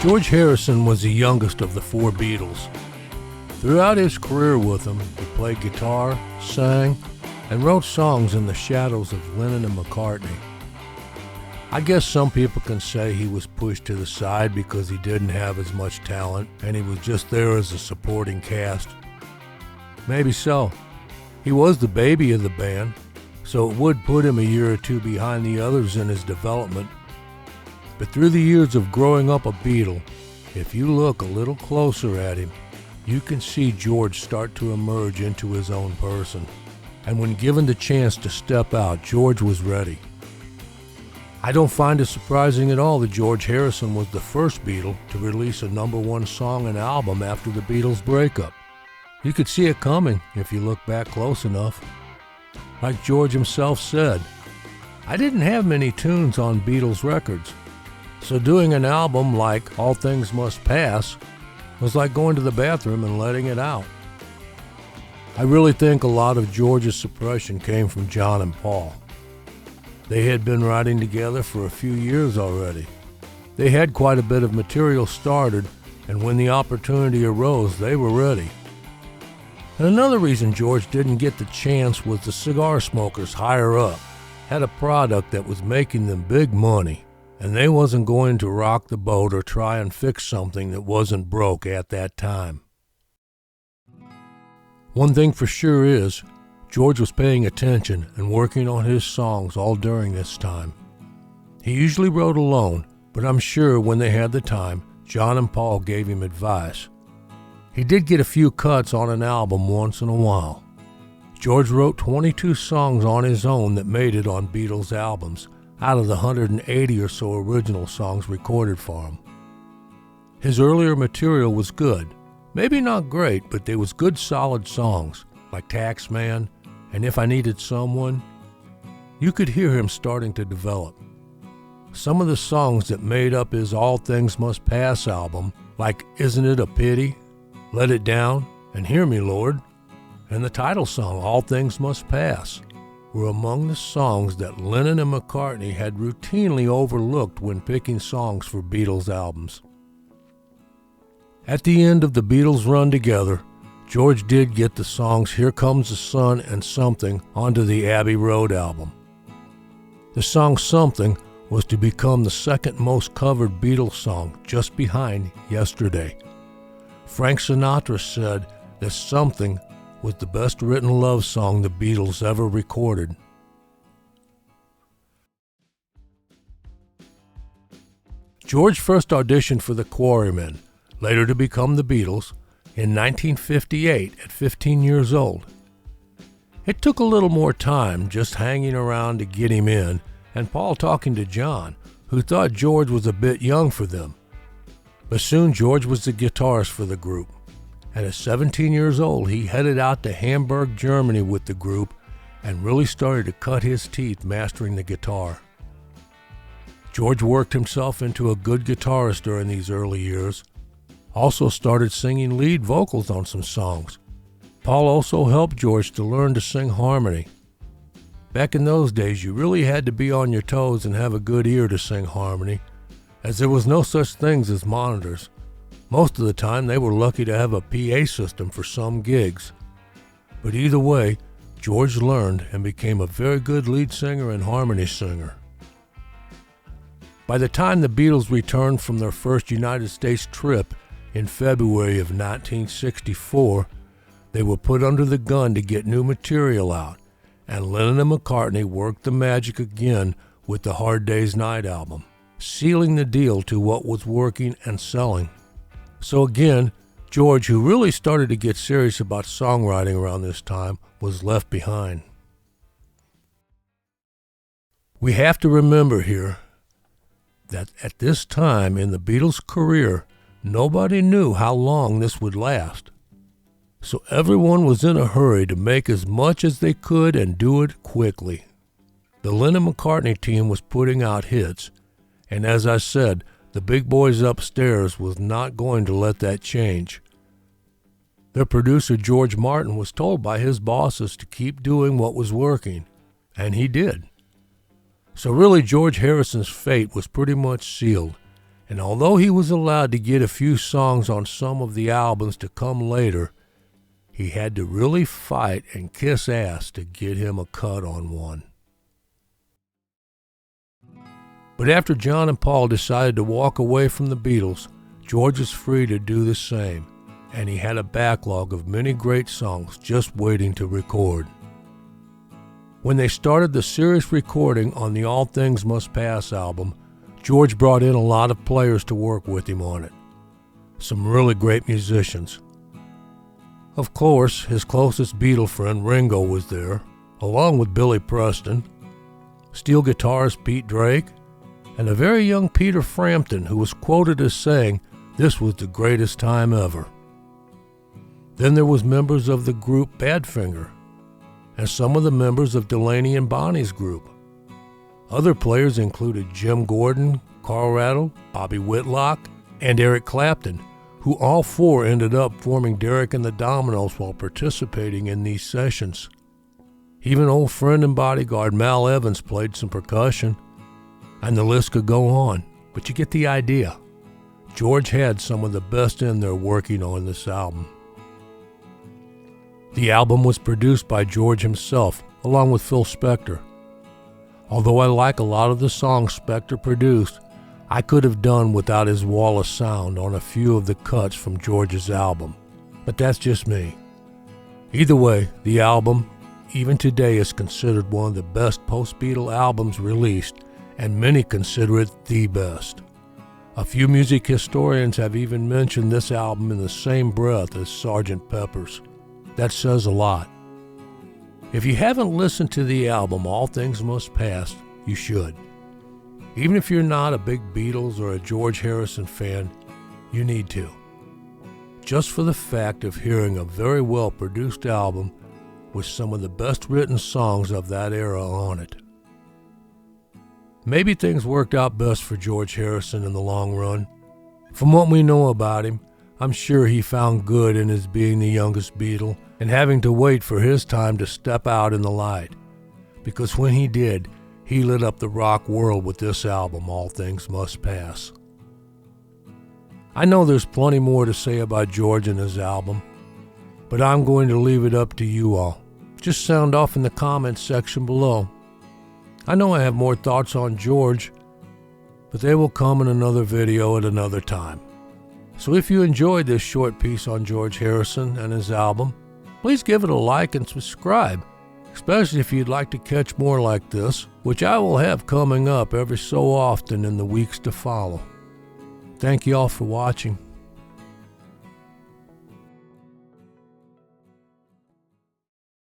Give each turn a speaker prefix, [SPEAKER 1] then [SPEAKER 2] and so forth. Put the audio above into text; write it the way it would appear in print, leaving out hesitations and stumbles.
[SPEAKER 1] George Harrison was the youngest of the four Beatles. Throughout his career with them, he played guitar, sang, and wrote songs in the shadows of Lennon and McCartney. I guess some people can say he was pushed to the side because he didn't have as much talent and he was just there as a supporting cast. Maybe so. He was the baby of the band, so it would put him a year or two behind the others in his development. But through the years of growing up a Beatle, if you look a little closer at him, you can see George start to emerge into his own person. And when given the chance to step out, George was ready. I don't find it surprising at all that George Harrison was the first Beatle to release a #1 song and album after the Beatles' breakup. You could see it coming if you look back close enough. Like George himself said, "I didn't have many tunes on Beatles records, so doing an album like All Things Must Pass was like going to the bathroom and letting it out." I really think a lot of George's suppression came from John and Paul. They had been writing together for a few years already. They had quite a bit of material started, and when the opportunity arose, they were ready. And another reason George didn't get the chance was the cigar smokers higher up had a product that was making them big money, and they wasn't going to rock the boat or try and fix something that wasn't broke at that time. One thing for sure is, George was paying attention and working on his songs all during this time. He usually wrote alone, but I'm sure when they had the time, John and Paul gave him advice. He did get a few cuts on an album once in a while. George wrote 22 songs on his own that made it on Beatles albums, out of the 180 or so original songs recorded for him. His earlier material was good. Maybe not great, but they was good solid songs, like Taxman and If I Needed Someone. You could hear him starting to develop. Some of the songs that made up his All Things Must Pass album, like Isn't It a Pity, Let It Down, and Hear Me Lord, and the title song All Things Must Pass, were among the songs that Lennon and McCartney had routinely overlooked when picking songs for Beatles albums. At the end of the Beatles' run together, George did get the songs Here Comes the Sun and Something onto the Abbey Road album. The song Something was to become the second most covered Beatles song, just behind Yesterday. Frank Sinatra said that Something was the best written love song the Beatles ever recorded. George first auditioned for the Quarrymen, later to become the Beatles, in 1958 at 15 years old. It took a little more time, just hanging around to get him in, and Paul talking to John, who thought George was a bit young for them. But soon George was the guitarist for the group, and at 17 years old he headed out to Hamburg, Germany with the group and really started to cut his teeth mastering the guitar. George worked himself into a good guitarist during these early years, also started singing lead vocals on some songs. Paul also helped George to learn to sing harmony. Back in those days, you really had to be on your toes and have a good ear to sing harmony, as there was no such things as monitors. Most of the time, they were lucky to have a PA system for some gigs. But either way, George learned and became a very good lead singer and harmony singer. By the time the Beatles returned from their first United States trip in February of 1964, they were put under the gun to get new material out, and Lennon and McCartney worked the magic again with the Hard Day's Night album, sealing the deal to what was working and selling. So again, George, who really started to get serious about songwriting around this time, was left behind. We have to remember here that at this time in the Beatles' career, nobody knew how long this would last. So everyone was in a hurry to make as much as they could and do it quickly. The Lennon-McCartney team was putting out hits, and as I said, the big boys upstairs was not going to let that change. Their producer George Martin was told by his bosses to keep doing what was working, and he did. So really George Harrison's fate was pretty much sealed, And although he was allowed to get a few songs on some of the albums to come later, he had to really fight and kiss ass to get him a cut on one. But after John and Paul decided to walk away from the Beatles, George was free to do the same, and he had a backlog of many great songs just waiting to record. When they started the serious recording on the All Things Must Pass album, George brought in a lot of players to work with him on it. Some really great musicians. Of course, his closest Beatle friend Ringo was there, along with Billy Preston, steel guitarist Pete Drake, and a very young Peter Frampton, who was quoted as saying, "This was the greatest time ever." Then there was members of the group Badfinger, and some of the members of Delaney and Bonnie's group. Other players included Jim Gordon, Carl Rattle, Bobby Whitlock, and Eric Clapton, who all four ended up forming Derek and the Dominoes while participating in these sessions. Even old friend and bodyguard Mal Evans played some percussion, and the list could go on, but you get the idea. George had some of the best in there working on this album. The album was produced by George himself, along with Phil Spector. Although I like a lot of the songs Spector produced, I could have done without his wall of sound on a few of the cuts from George's album, but that's just me. Either way, the album, even today, is considered one of the best post-Beatle albums released, and many consider it the best. A few music historians have even mentioned this album in the same breath as Sgt. Pepper's. That says a lot. If you haven't listened to the album All Things Must Pass, you should. Even if you're not a big Beatles or a George Harrison fan, you need to. Just for the fact of hearing a very well-produced album with some of the best written songs of that era on it. Maybe things worked out best for George Harrison in the long run. From what we know about him, I'm sure he found good in his being the youngest Beatle and having to wait for his time to step out in the light. Because when he did, he lit up the rock world with this album, All Things Must Pass. I know there's plenty more to say about George and his album, but I'm going to leave it up to you all. Just sound off in the comments section below. I know I have more thoughts on George, but they will come in another video at another time. So if you enjoyed this short piece on George Harrison and his album, please give it a like and subscribe, especially if you'd like to catch more like this, which I will have coming up every so often in the weeks to follow. Thank you all for watching.